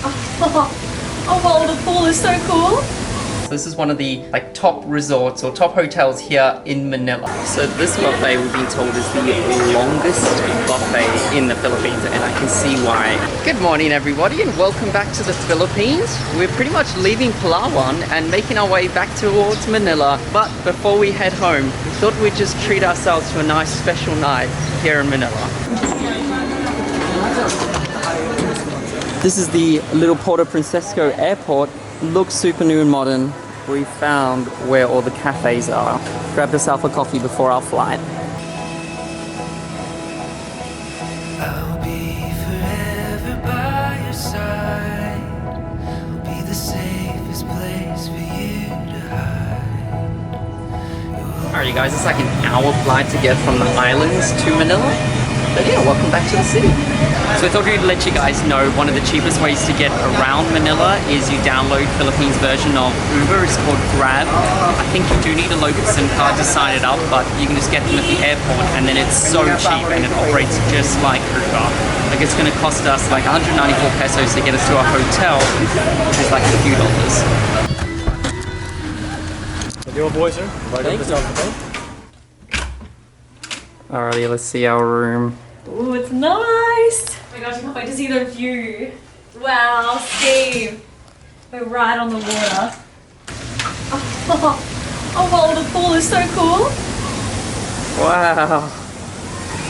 Oh wow, the pool is so cool. This is one of the top resorts or top hotels here in Manila. So this buffet, we've been told, is the longest buffet in the Philippines, and I can see why. Good morning everybody, and welcome back to the Philippines. We're pretty much leaving Palawan and making our way back towards Manila. But before we head home, we thought we'd just treat ourselves to a nice special night here in Manila. This is the little Puerto Princesa Airport. Looks super new and modern. We found where all the cafes are. Grabbed yourself a coffee before our flight. I'll be forever by your side. I'll be the safest place for you to hide. Alright you guys, it's like an hour flight to get from the islands to Manila. But yeah, welcome back to the city. So I thought we'd let you guys know one of the cheapest ways to get around Manila is you download Philippines version of Uber. It's called Grab. I think you do need a local SIM card to sign it up, but you can just get them at the airport, and then it's so cheap and it operates just like Uber. Like it's gonna cost us like 194 pesos to get us to our hotel, which is like a few dollars. Your boy, sir. Thank you. Alrighty, let's see our room. Ooh, it's nice. Oh my gosh, I can't wait to see the view. Wow, Steve. We're right on the water. Oh wow, the pool is so cool. Wow.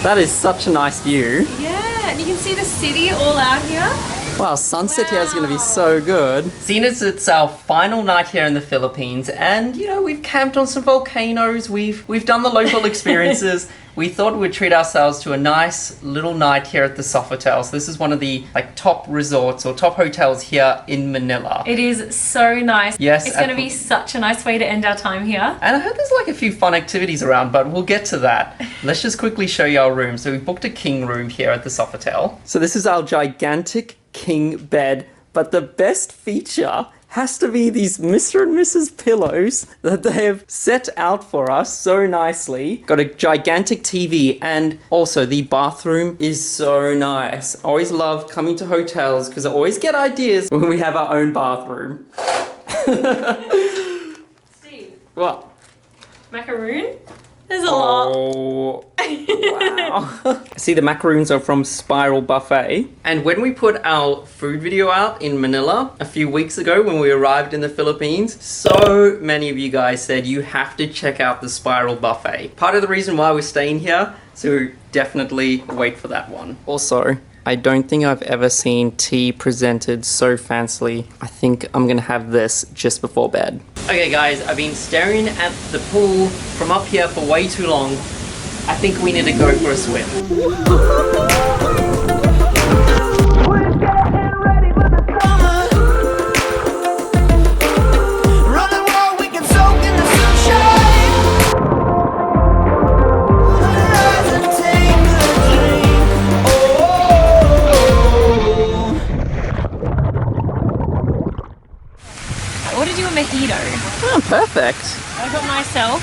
That is such a nice view. Yeah, and you can see the city all out here. Wow, sunset here is going to be so good. Seeing as it's our final night here in the Philippines, and you know, we've camped on some volcanoes, we've done the local experiences, we thought we'd treat ourselves to a nice little night here at the Sofitel. So this is one of the top resorts or top hotels here in Manila. It is so nice. Yes. It's going to be such a nice way to end our time here. And I heard there's like a few fun activities around, but we'll get to that. Let's just quickly show you our room. So we booked a king room here at the Sofitel. So this is our gigantic king bed, but the best feature has to be these Mr. and Mrs. pillows that they have set out for us so nicely. Got a gigantic TV, and also the bathroom is so nice. I always love coming to hotels because I always get ideas when we have our own bathroom. Steve. What? Macaroon? There's a lot. Oh, wow. See, the macaroons are from Spiral Buffet. And when we put our food video out in Manila a few weeks ago when we arrived in the Philippines, so many of you guys said you have to check out the Spiral Buffet. Part of the reason why we're staying here, so definitely wait for that one. Also, I don't think I've ever seen tea presented so fancily. I think I'm gonna have this just before bed. Okay guys, I've been staring at the pool from up here for way too long. I think we need to go for a swim. Mojito. Oh, perfect. I got myself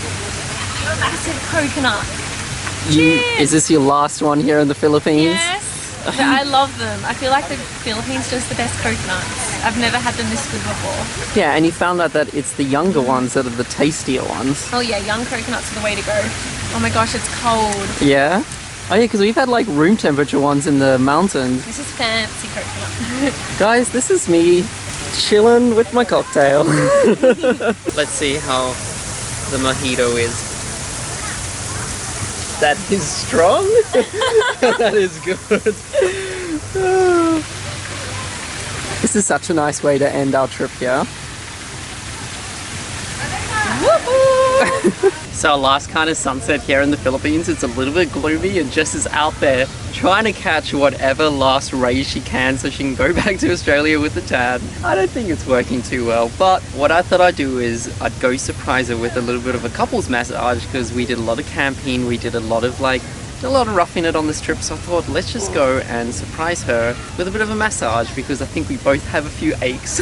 a massive coconut. Is this your last one here in the Philippines? Yes, but I love them. I feel like the Philippines does the best coconuts. I've never had them this good before. Yeah, and you found out that it's the younger ones that are the tastier ones. Oh yeah, young coconuts are the way to go. Oh my gosh, it's cold. Yeah? Oh yeah, because we've had like room temperature ones in the mountains. This is fancy coconut. Guys, this is me chilling with my cocktail. Let's see how the mojito is. That is strong. That is good. This is such a nice way to end our trip here. So our last kind of sunset here in the Philippines, it's a little bit gloomy, and Jess is out there trying to catch whatever last rays she can so she can go back to Australia with the tan. I don't think it's working too well, but what I thought I'd do is I'd go surprise her with a little bit of a couples massage, because we did a lot of camping, we did a lot of roughing it on this trip, so I thought let's just go and surprise her with a bit of a massage, because I think we both have a few aches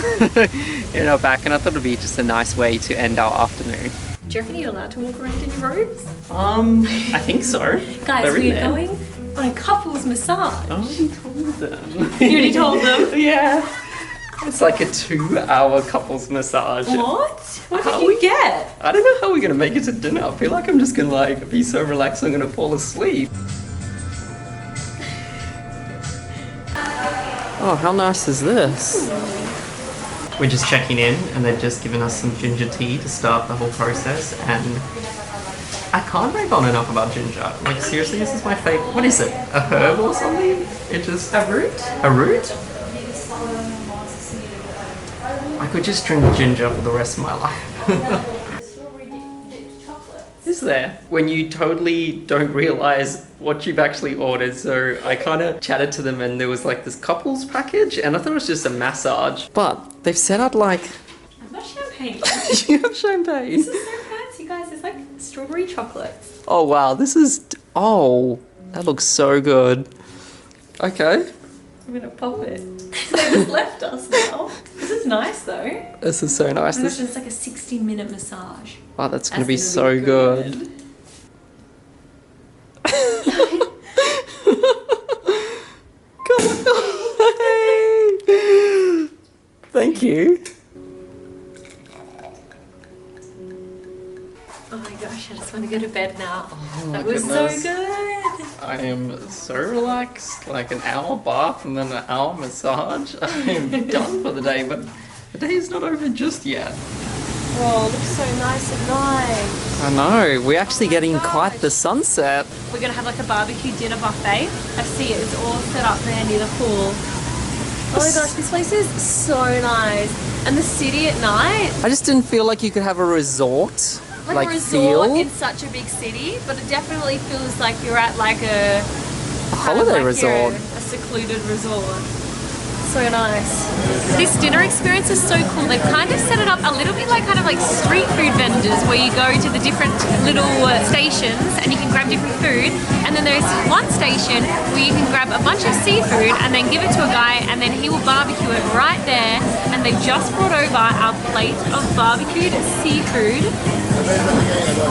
in our back, and I thought it'd be just a nice way to end our afternoon. Do you reckon you're allowed to walk around in your robes? I think so. Guys, we're going on a couples massage. I already told them. You already told them? Yeah. It's like a 2-hour couples massage. What? What did you get? I don't know how we're gonna make it to dinner. I feel like I'm just gonna like be so relaxed I'm gonna fall asleep. Oh, how nice is this? We're just checking in and they've just given us some ginger tea to start the whole process, and I can't rave on enough about ginger. Like seriously, this is my favorite. What is it? A herb or something? It just... A root? A root? I could just drink ginger for the rest of my life. Is there? When you totally don't realize what you've actually ordered. So I kind of chatted to them and there was like this couples package and I thought it was just a massage. But they've set out like... I've got champagne. You have champagne. This is so fancy, guys. It's like strawberry chocolates. Oh wow, this is... Oh, that looks so good. Okay. I'm gonna pop it. They just left us now. This is nice though. This is so nice. This is like a 60-minute massage. Oh, that's gonna be so good. Thank you. Oh my gosh, I just want to go to bed now. Oh, that my was goodness. so good. I am so relaxed. Like an hour bath and then an hour massage. I am done for the day, but the day is not over just yet. Oh, it looks so nice at night. I know. We're actually getting quite the sunset. We're gonna have like a barbecue dinner buffet. I see it. It's all set up there near the pool. Oh my gosh, this place is so nice. And the city at night. I just didn't feel like you could have a resort. Like a resort in such a big city, but it definitely feels like you're at like a holiday resort. A secluded resort. So nice. This dinner experience is so cool. They've kind of set it up a little bit like kind of like street food vendors where you go to the different little stations and you can grab different food, and then there's one station where you can grab a bunch of seafood and then give it to a guy and then he will barbecue it right there, and they've just brought over our plate of barbecued seafood.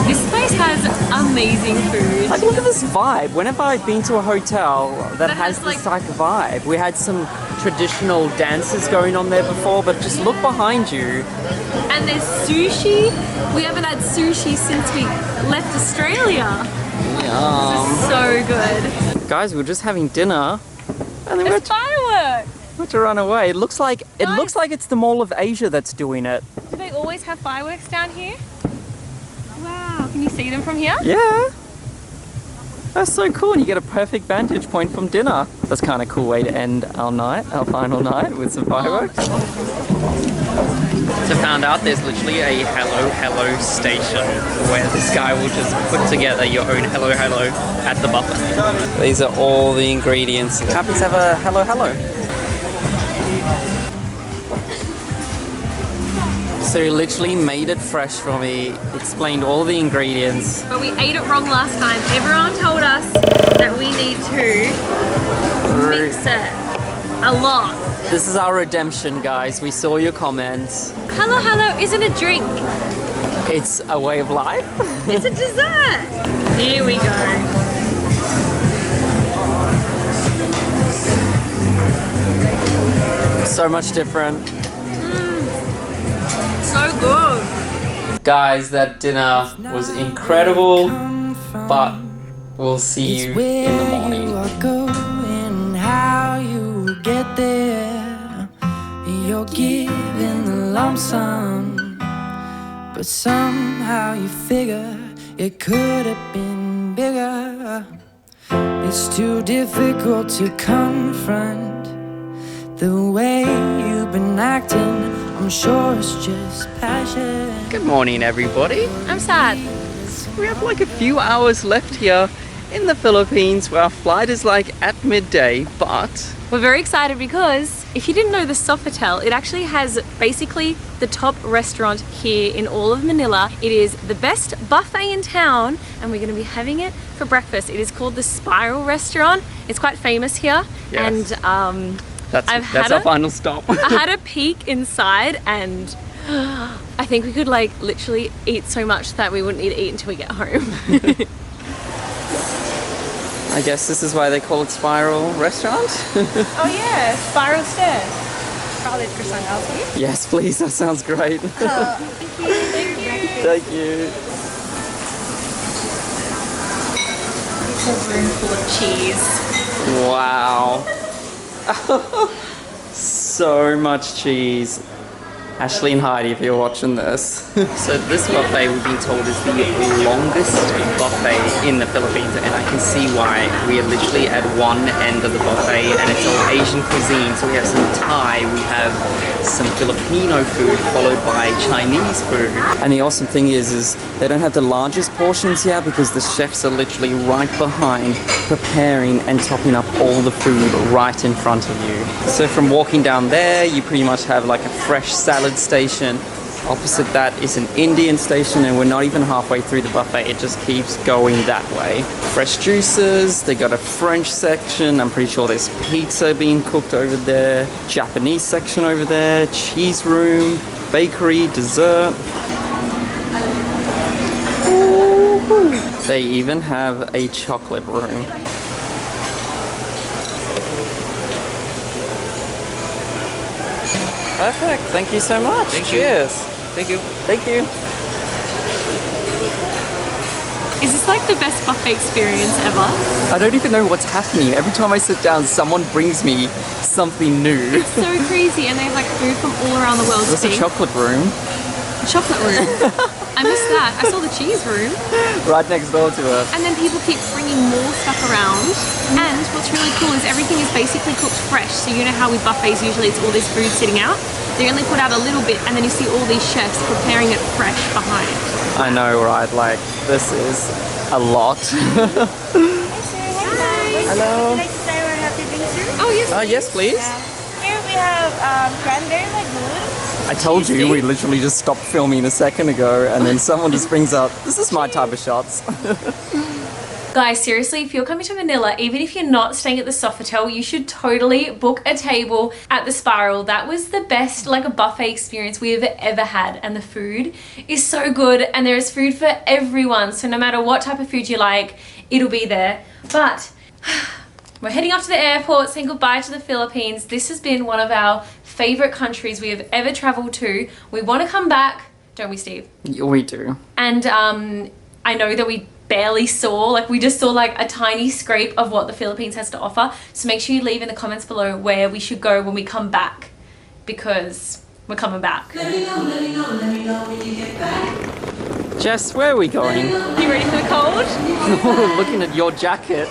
This place has amazing food. Like, look at this vibe. Whenever I've been to a hotel that has this type of vibe, we had some traditional dances going on there before, but just look behind you. And there's sushi. We haven't had sushi since we left Australia. This is so good. Guys, we're just having dinner, and then There's fireworks. we're to run away. It looks like it's the Mall of Asia that's doing it. Do they always have fireworks down here? Wow, can you see them from here? Yeah. That's so cool, and you get a perfect vantage point from dinner. That's kind of a cool way to end our night, our final night, with some fireworks. So found out there's literally a hello station where this guy will just put together your own hello at the buffet. These are all the ingredients. Happens to have a hello. So he literally made it fresh for me, explained all the ingredients. But we ate it wrong last time. Everyone told us that we need to mix it a lot. This is our redemption, guys. We saw your comments. Hello isn't a drink. It's a way of life. It's a dessert. Here we go. So much different. So good. Guys, that dinner was incredible, but we'll see you in the morning. How you get there, you're given the lump sum, but somehow you figure it could have been bigger. It's too difficult to confront the way you've been acting. I'm sure it's just passion. Good morning, everybody. I'm sad. We have like a few hours left here in the Philippines where our flight is like at midday, but We're very excited because if you didn't know the Sofitel, it actually has basically the top restaurant here in all of Manila. It is the best buffet in town and we're going to be having it for breakfast. It is called the Spiral Restaurant. It's quite famous here. Yes. And that's our final stop. I had a peek inside and I think we could like literally eat so much that we wouldn't need to eat until we get home. I guess this is why they call it Spiral Restaurant. Oh yeah, spiral stairs. chocolate croissant also. Yes, please. That sounds great. Thank you. A room full of cheese. Wow. So much cheese. Ashley and Heidi, if you're watching this. So this buffet, we've been told, is the longest buffet in the Philippines, and I can see why. We are literally at one end of the buffet, and it's all Asian cuisine. So we have some Thai, we have some Filipino food, followed by Chinese food. And the awesome thing is they don't have the largest portions here because the chefs are literally right behind, preparing and topping up all the food right in front of you. So from walking down there, you pretty much have like a fresh salad station. Opposite that is an Indian station, and we're not even halfway through the buffet. It just keeps going that way. Fresh juices, they got a French section. I'm pretty sure there's pizza being cooked over there. Japanese section over there. Cheese room, bakery, dessert. Ooh. They even have a chocolate room. Perfect. Thank you so much. Cheers. Thank you. Thank you. Is this like the best buffet experience ever? I don't even know what's happening. Every time I sit down, someone brings me something new. It's so crazy, and they have like food from all around the world. There's a chocolate room chocolate room. I missed that. I saw the cheese room. right next door to us. And then people keep bringing more stuff around. And what's really cool is everything is basically cooked fresh. So you know how with buffets usually it's all this food sitting out? They only put out a little bit, and then you see all these chefs preparing it fresh behind. I know, right? Like, this is a lot. Hi, sir. Hello. Would you like to try our happy drinks, sir? Oh, yes. Yes, please. Here we have cranberry lagoon. I told you, we literally just stopped filming a second ago, and then someone just brings out, this is my type of shots. Guys, seriously, if you're coming to Manila, even if you're not staying at the Sofitel, you should totally book a table at the Spiral. That was the best, like, a buffet experience we have ever had, and the food is so good, and there is food for everyone. So no matter what type of food you like, it'll be there. But we're heading off to the airport, saying goodbye to the Philippines. This has been one of our favorite countries we have ever traveled to. We want to come back, don't we, Steve? We do. And I know that we barely saw, like, we just saw like a tiny scrape of what the Philippines has to offer. So make sure you leave in the comments below where we should go when we come back, because we're coming back. Let me know when you get back. Jess, where are we going? You ready for the cold? We're looking at your jacket.